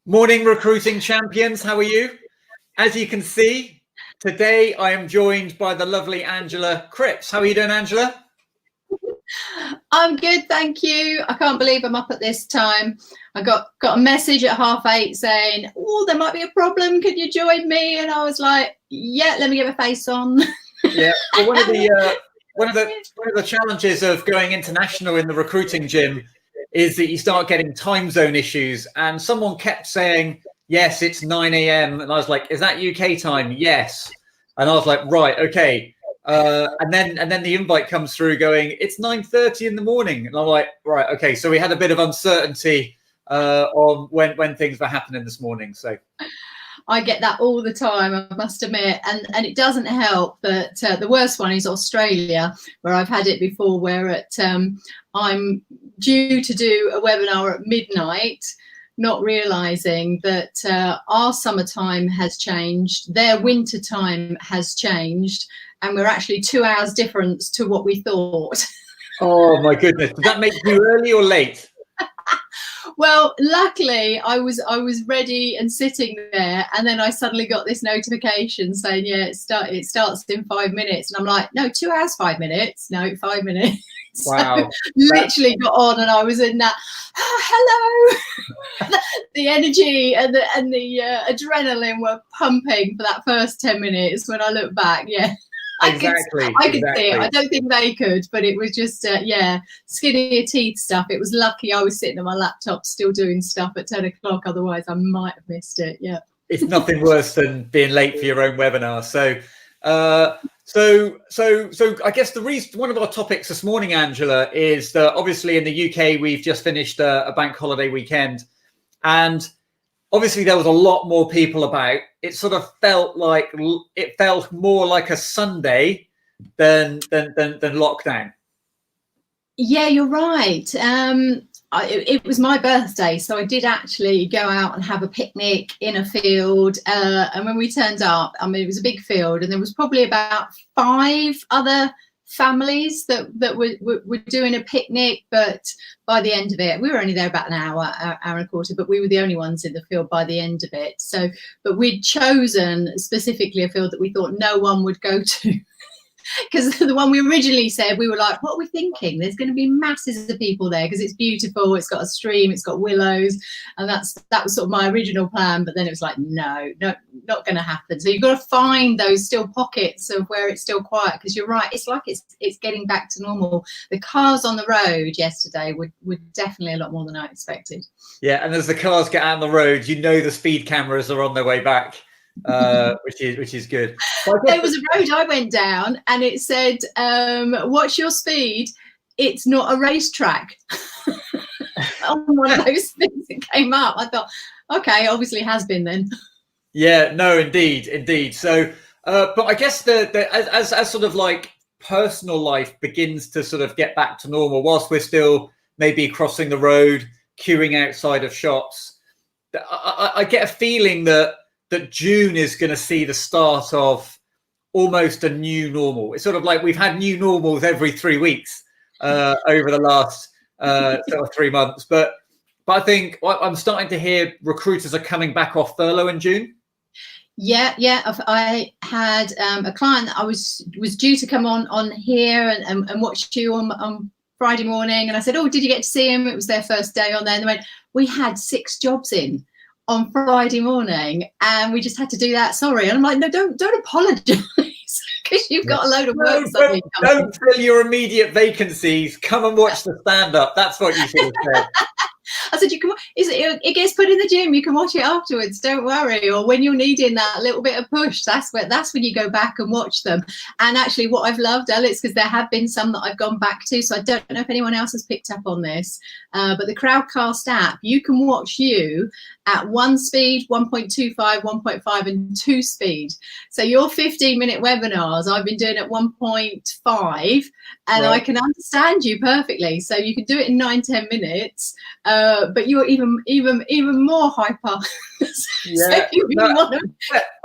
Morning, recruiting champions. How are you? As you can see, today I am joined by the lovely Angela Cripps. How are you doing, Angela? I'm good, thank you. I can't believe I'm up at this time. I got a message at 8:30 saying, "Oh, there might be a problem. Could you join me?" And I was like, "Yeah, let me get my face on." Yeah. Well, one of the challenges of going international in the recruiting gym is that you start getting time zone issues. And someone kept saying, "Yes, it's 9 a.m." And I was like, "Is that UK time?" "Yes." And I was like, "Right, okay." And then the invite comes through going, "It's 9:30 in the morning." And I'm like, "Right, okay." So we had a bit of uncertainty on when things were happening this morning. So I get that all the time, I must admit, and it doesn't help that the worst one is Australia, where I've had it before, where I'm due to do a webinar at midnight, not realizing that our summertime has changed, their winter time has changed, and we're actually 2 hours difference to what we thought. Oh my goodness. Does that make you early or late? Well, luckily I was ready and sitting there, and then I suddenly got this notification saying, "Yeah, it starts in 5 minutes," and I'm like, "No, 2 hours, 5 minutes. No, 5 minutes." Wow. So literally got on, and I was in that, hello. The energy and the adrenaline were pumping for that first 10 minutes. When I look back, yeah. Exactly. I could see it. I don't think they could, but it was just, skin of your teeth stuff. It was lucky I was sitting on my laptop still doing stuff at 10 o'clock. Otherwise, I might have missed it. Yeah. It's nothing worse than being late for your own webinar. So I guess one of our topics this morning, Angela, is that obviously in the UK, we've just finished a bank holiday weekend, and obviously there was a lot more people about. It sort of felt more like a Sunday than lockdown. Yeah, you're right. It was my birthday, so I did actually go out and have a picnic in a field. And when we turned up, I mean, it was a big field, and there was probably about 5 other families that were doing a picnic. But by the end of it, we were only there about an hour and a quarter, but we were the only ones in the field by the end of it. So, but we'd chosen specifically a field that we thought no one would go to. Because the one we originally said, we were like, what are we thinking? There's going to be masses of people there because it's beautiful. It's got a stream, it's got willows. And that was sort of my original plan. But then it was like, no, not going to happen. So you've got to find those still pockets of where it's still quiet, because you're right. It's like it's getting back to normal. The cars on the road yesterday were definitely a lot more than I expected. Yeah. And as the cars get out on the road, the speed cameras are on their way back. Which is good. There was a road I went down and it said, "What's your speed? It's not a racetrack." On one of those things that came up, I thought, okay, obviously has been then. Yeah, no, indeed. So, but I guess as sort of like personal life begins to sort of get back to normal, whilst we're still maybe crossing the road, queuing outside of shops, I get a feeling that June is going to see the start of almost a new normal. It's sort of like we've had new normals every 3 weeks over the last sort of 3 months. But I think I'm starting to hear recruiters are coming back off furlough in June. Yeah. I had a client that I was due to come on here and watch you on Friday morning. And I said, "Oh, did you get to see him?" It was their first day on there. And they went, "We had 6 jobs in on Friday morning and we just had to do that, sorry." And I'm like, "No, don't apologize, because you've got a load of work." Don't fill your immediate vacancies. Come and watch the stand-up. That's what you should have said. I said, it gets put in the gym, you can watch it afterwards, don't worry. Or when you're needing that little bit of push, that's when you go back and watch them. And actually what I've loved, Alex, because there have been some that I've gone back to, so I don't know if anyone else has picked up on this, but the Crowdcast app, you can watch you at 1 speed, 1.25, 1.5 and 2 speed. So your 15-minute webinars I've been doing at 1.5, and right. I can understand you perfectly. So you can do it in 9-10 minutes, but you're even more hyper. Yeah.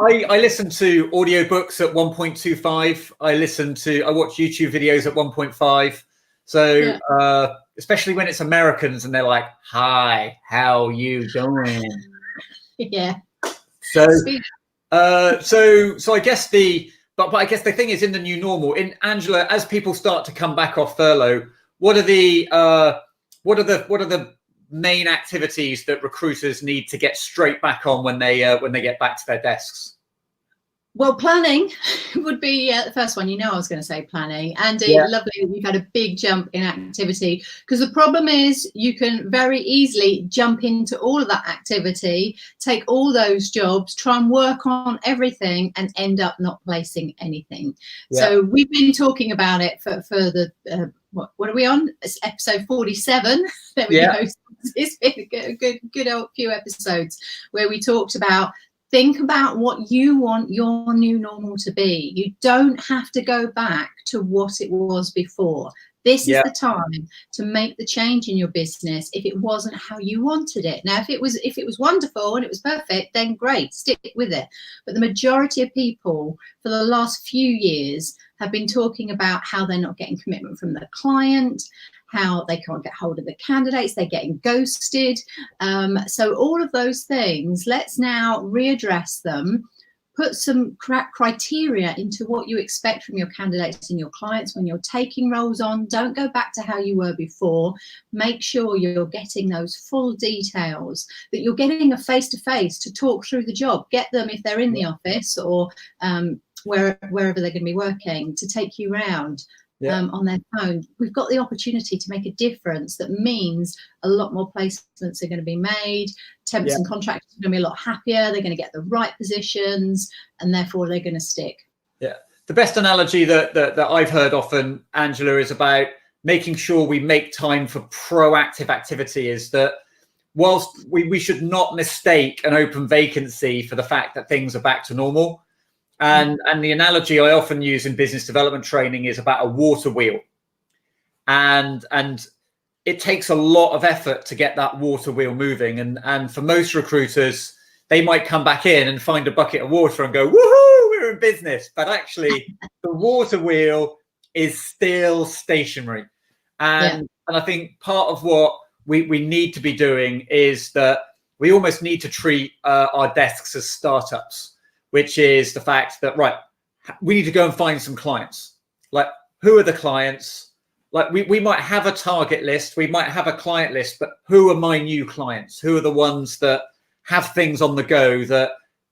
I listen to audiobooks at 1.25. I watch YouTube videos at 1.5. So especially when it's Americans and they're like, "Hi, how you doing?" Yeah. So, so I guess but I guess the thing is, in the new normal, in Angela, as people start to come back off furlough, what are the main activities that recruiters need to get straight back on when they get back to their desks? Well, planning would be the first one. I was going to say planning. Andy, lovely. We've had a big jump in activity, because the problem is you can very easily jump into all of that activity, take all those jobs, try and work on everything, and end up not placing anything. So we've been talking about it for the what are we on? It's episode 47. There we go. It's been a good old few episodes where we talked about, think about what you want your new normal to be. You don't have to go back to what it was before. This is the time to make the change in your business if it wasn't how you wanted it. Now, if it was wonderful and it was perfect, then great, stick with it. But the majority of people for the last few years have been talking about how they're not getting commitment from the client, how they can't get hold of the candidates, they're getting ghosted. So all of those things, let's now readdress them, put some criteria into what you expect from your candidates and your clients when you're taking roles on. Don't go back to how you were before. Make sure you're getting those full details, that you're getting a face-to-face to talk through the job. Get them, if they're in the office or wherever they're going to be working, to take you around. On their phone. We've got the opportunity to make a difference that means a lot more placements are going to be made. Temps and contractors are going to be a lot happier. They're going to get the right positions, and therefore they're going to stick. Yeah. The best analogy that I've heard often, Angela, is about making sure we make time for proactive activity. Is that whilst we should not mistake an open vacancy for the fact that things are back to normal. And the analogy I often use in business development training is about a water wheel. And it takes a lot of effort to get that water wheel moving. And for most recruiters, they might come back in and find a bucket of water and go, woohoo, we're in business. But actually, the water wheel is still stationary. And I think part of what we need to be doing is that we almost need to treat our desks as startups, which is the fact that, right, we need to go and find some clients. Like, who are the clients? Like, we might have a target list, we might have a client list, but who are my new clients? Who are the ones that have things on the go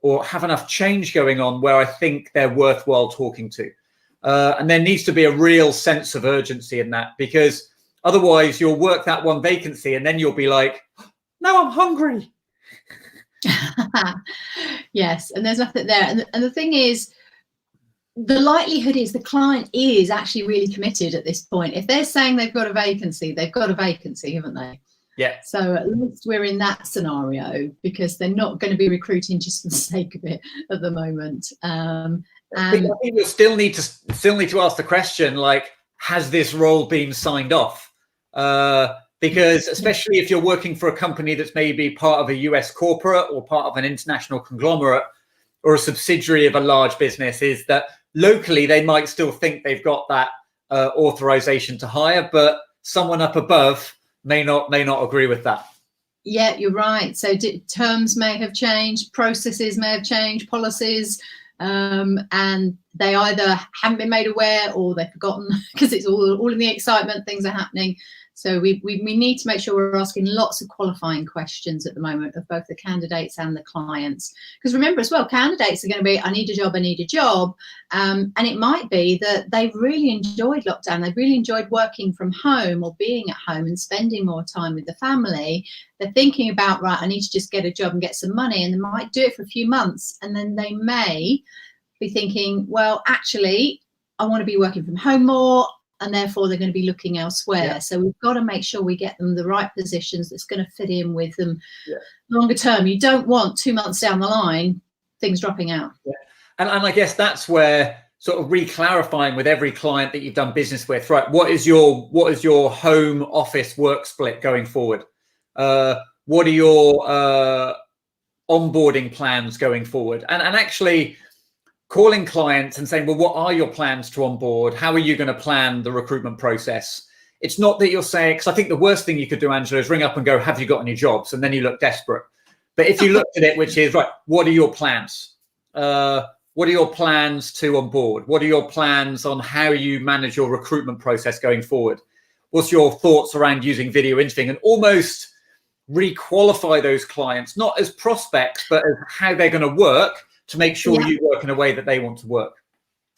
or have enough change going on where I think they're worthwhile talking to? And there needs to be a real sense of urgency in that, because otherwise you'll work that one vacancy and then you'll be like, no, I'm hungry. Yes, and there's nothing there. And the thing is, the likelihood is the client is actually really committed at this point. If they're saying they've got a vacancy, haven't they? Yeah. So at least we're in that scenario, because they're not going to be recruiting just for the sake of it at the moment. And I think we'll still need to ask the question, like, has this role been signed off? Because especially if you're working for a company that's maybe part of a US corporate or part of an international conglomerate or a subsidiary of a large business, is that locally they might still think they've got that authorization to hire, but someone up above may not agree with that. Yeah, you're right. So terms may have changed, processes may have changed, policies, and they either haven't been made aware or they've forgotten, because it's all in the excitement, things are happening. So we need to make sure we're asking lots of qualifying questions at the moment of both the candidates and the clients. Because remember as well, candidates are going to be, I need a job. And it might be that they've really enjoyed lockdown. They've really enjoyed working from home or being at home and spending more time with the family. They're thinking about, right, I need to just get a job and get some money. And they might do it for a few months. And then they may be thinking, well, actually, I want to be working from home more. And therefore they're going to be looking elsewhere. Yeah. So we've got to make sure we get them the right positions that's going to fit in with them longer term. You don't want 2 months down the line things dropping out. Yeah. And I guess that's where sort of re-clarifying with every client that you've done business with, right? What is your home office work split going forward? What are your onboarding plans going forward? And actually calling clients and saying, well, what are your plans to onboard? How are you going to plan the recruitment process? It's not that you're saying, because I think the worst thing you could do, Angela, is ring up and go, have you got any jobs? And then you look desperate. But if you looked at it, which is right, what are your plans? What are your plans to onboard? What are your plans on how you manage your recruitment process going forward? What's your thoughts around using video interviewing, and almost re-qualify those clients, not as prospects, but as how they're going to work to make sure you work in a way that they want to work.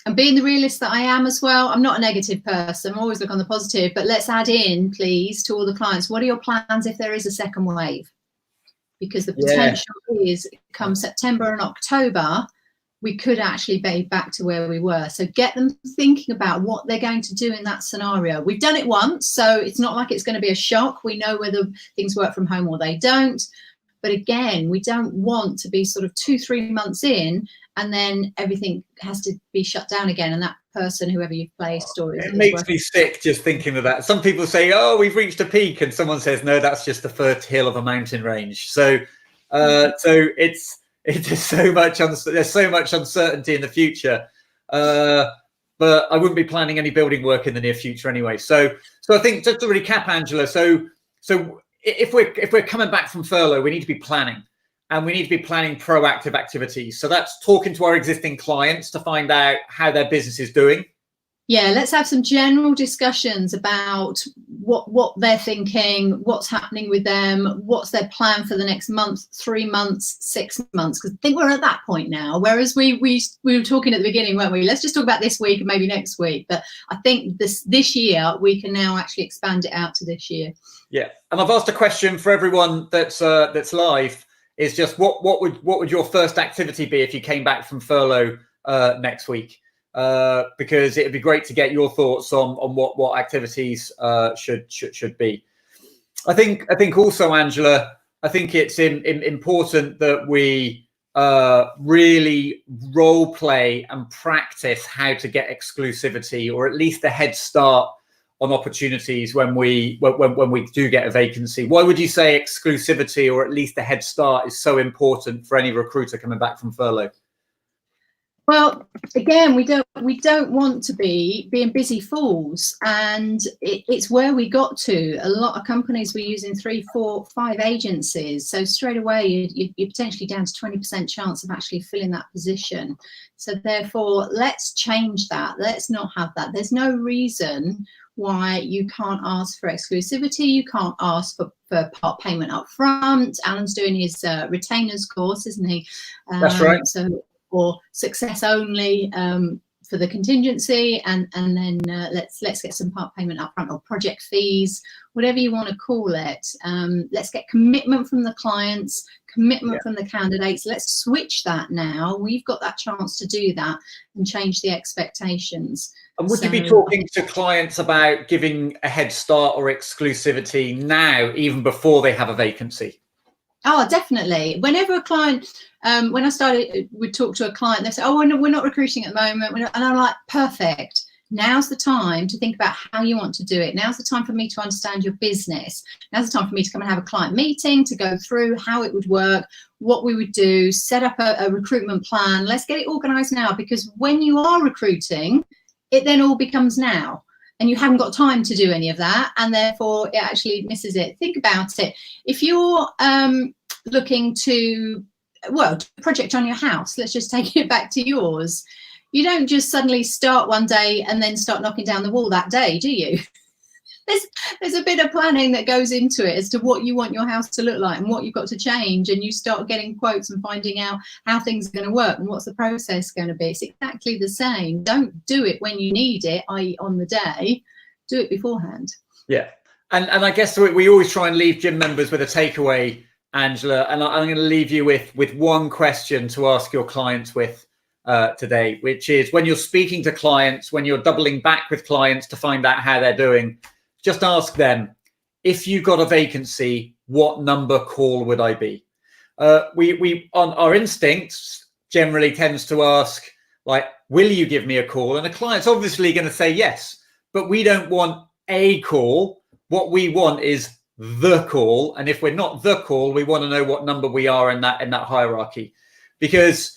And being the realist that I am as well, I'm not a negative person. I always look on the positive, but let's add in, please, to all the clients, what are your plans if there is a second wave? Because the potential is come September and October, we could actually be back to where we were. So get them thinking about what they're going to do in that scenario. We've done it once, so it's not like it's going to be a shock. We know whether things work from home or they don't. But again, we don't want to be sort of 2-3 months in and then everything has to be shut down again. And that person, whoever you've placed, or it makes me sick just thinking of that. Some people say, "Oh, we've reached a peak," and someone says, "No, that's just the first hill of a mountain range." So, it's just so much. There's so much uncertainty in the future, but I wouldn't be planning any building work in the near future anyway. So I think, just to recap, Angela. So if we're coming back from furlough, we need to be planning, and we need to be planning proactive activities. So that's talking to our existing clients to find out how their business is doing. Yeah, let's have some general discussions about what they're thinking, what's happening with them, what's their plan for the next month, 3 months, 6 months. Because I think we're at that point now. Whereas we were talking at the beginning, weren't we? Let's just talk about this week and maybe next week. But I think this year we can now actually expand it out to this year. Yeah, and I've asked a question for everyone that's live. Is just what would your first activity be if you came back from furlough next week? Because it'd be great to get your thoughts on what activities should be. I think also, Angela, I think it's important that we really role play and practice how to get exclusivity, or at least a head start on opportunities when we do get a vacancy. Why would you say exclusivity, or at least a head start, is so important for any recruiter coming back from furlough? Well, again, we don't want to be being busy fools, and it's where we got to. A lot of companies were using 3, 4, 5 agencies, so straight away you're potentially down to 20% chance of actually filling that position. So therefore, let's change that. Let's not have that. There's no reason why you can't ask for exclusivity. You can't ask for part payment up front. Alan's doing his retainers course, isn't he? That's right. Or success only for the contingency, and then let's get some part payment up front, or project fees, whatever you want to call it. Let's get commitment from the clients, commitment from the candidates. Let's switch that now. We've got that chance to do that and change the expectations. And would you be talking to clients about giving a head start or exclusivity now, even before they have a vacancy? Oh, definitely. Whenever a client, when I started, would talk to a client, they say, "Oh, we're not recruiting at the moment." And I'm like, perfect. Now's the time to think about how you want to do it. Now's the time for me to understand your business. Now's the time for me to come and have a client meeting, to go through how it would work, what we would do, set up a recruitment plan. Let's get it organized now, because when you are recruiting, it then all becomes now. And you haven't got time to do any of that, and therefore it actually misses it. Think about it. If you're looking to, well, do a project on your house, let's just take it back to yours. You don't just suddenly start one day and then start knocking down the wall that day, do you? There's a bit of planning that goes into it as to what you want your house to look like and what you've got to change, and you start getting quotes and finding out how things are going to work and what's the process going to be. It's exactly the same. Don't do it when you need it, i.e. on the day. Do it beforehand. Yeah. And I guess we always try and leave gym members with a takeaway, Angela, and I'm going to leave you with one question to ask your clients with today, which is, when you're speaking to clients, when you're doubling back with clients to find out how they're doing, just ask them, if you got a vacancy, what number call would I be? We on our instincts generally tends to ask, like, will you give me a call? And the client's obviously going to say yes, but we don't want a call. What we want is the call. And if we're not the call, we want to know what number we are in that hierarchy, because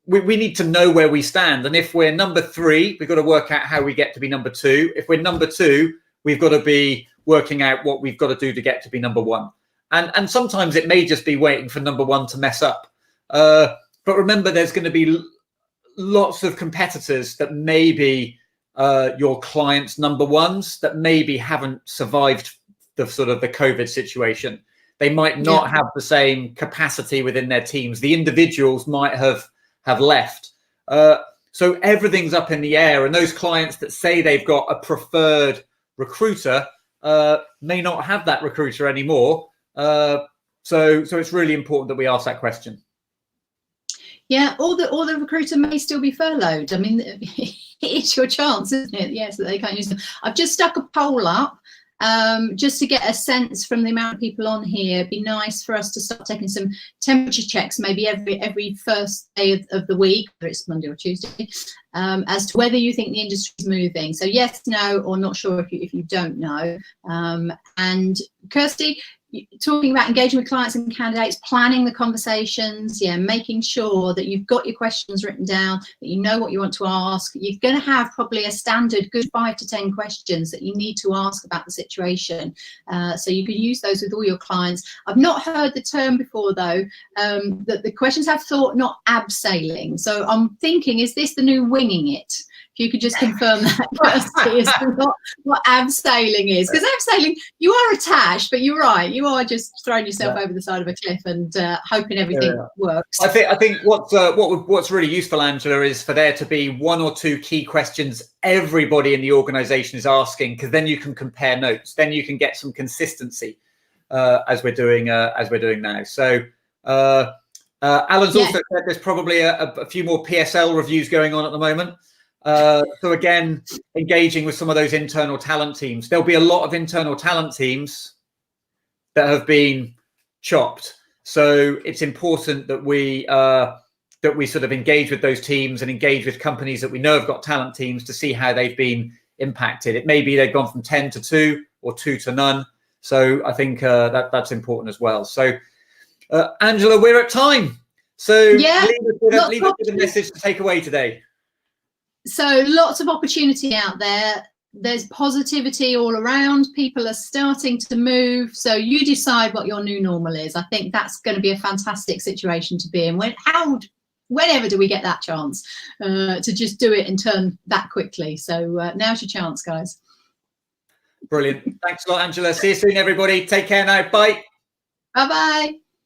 we need to know where we stand. And if we're number 3, we've got to work out how we get to be number 2. If we're number 2, we've got to be working out what we've got to do to get to be number 1. And sometimes it may just be waiting for number one to mess up. But remember, there's going to be lots of competitors that may be your clients' number ones that maybe haven't survived the sort of the COVID situation. They might not have the same capacity within their teams. The individuals might have left. So everything's up in the air. And those clients that say they've got a preferred recruiter may not have that recruiter anymore. So it's really important that we ask that question. Yeah, or the recruiter may still be furloughed. I mean, it's your chance, isn't it? Yes, that they can't use them. I've just stuck a poll up just to get a sense from the amount of people on here. It'd be nice for us to start taking some temperature checks, maybe every first day of the week, whether it's Monday or Tuesday, as to whether you think the industry is moving. So yes, no, or not sure if you don't know. And Kirsty, talking about engaging with clients and candidates, planning the conversations, making sure that you've got your questions written down, that you know what you want to ask. You're going to have probably a standard good 5 to 10 questions that you need to ask about the situation. So you can use those with all your clients. I've not heard the term before, though, that the questions have thought, not abseiling. So I'm thinking, is this the new winging it? If you could just confirm that, Kirsty, is what abseiling is. Because abseiling, you are attached, but you're right. You are just throwing yourself over the side of a cliff and hoping everything works. I think what's really useful, Angela, is for there to be 1 or 2 key questions everybody in the organisation is asking, because then you can compare notes. Then you can get some consistency as we're doing now. So Alan's also said there's probably a few more PSL reviews going on at the moment. So again, engaging with some of those internal talent teams. There'll be a lot of internal talent teams that have been chopped. So it's important that we sort of engage with those teams and engage with companies that we know have got talent teams to see how they've been impacted. It may be they've gone from 10 to 2 or 2 to none. So I think that's important as well. So Angela, we're at time. So leave us with a message to take away today. So lots of opportunity out there. There's positivity all around. People are starting to move. So you decide what your new normal is. I think that's going to be a fantastic situation to be in. Whenever do we get that chance to just do it and turn that quickly? So now's your chance, guys. Brilliant. Thanks a lot, Angela. See you soon, everybody. Take care now. Bye. Bye-bye.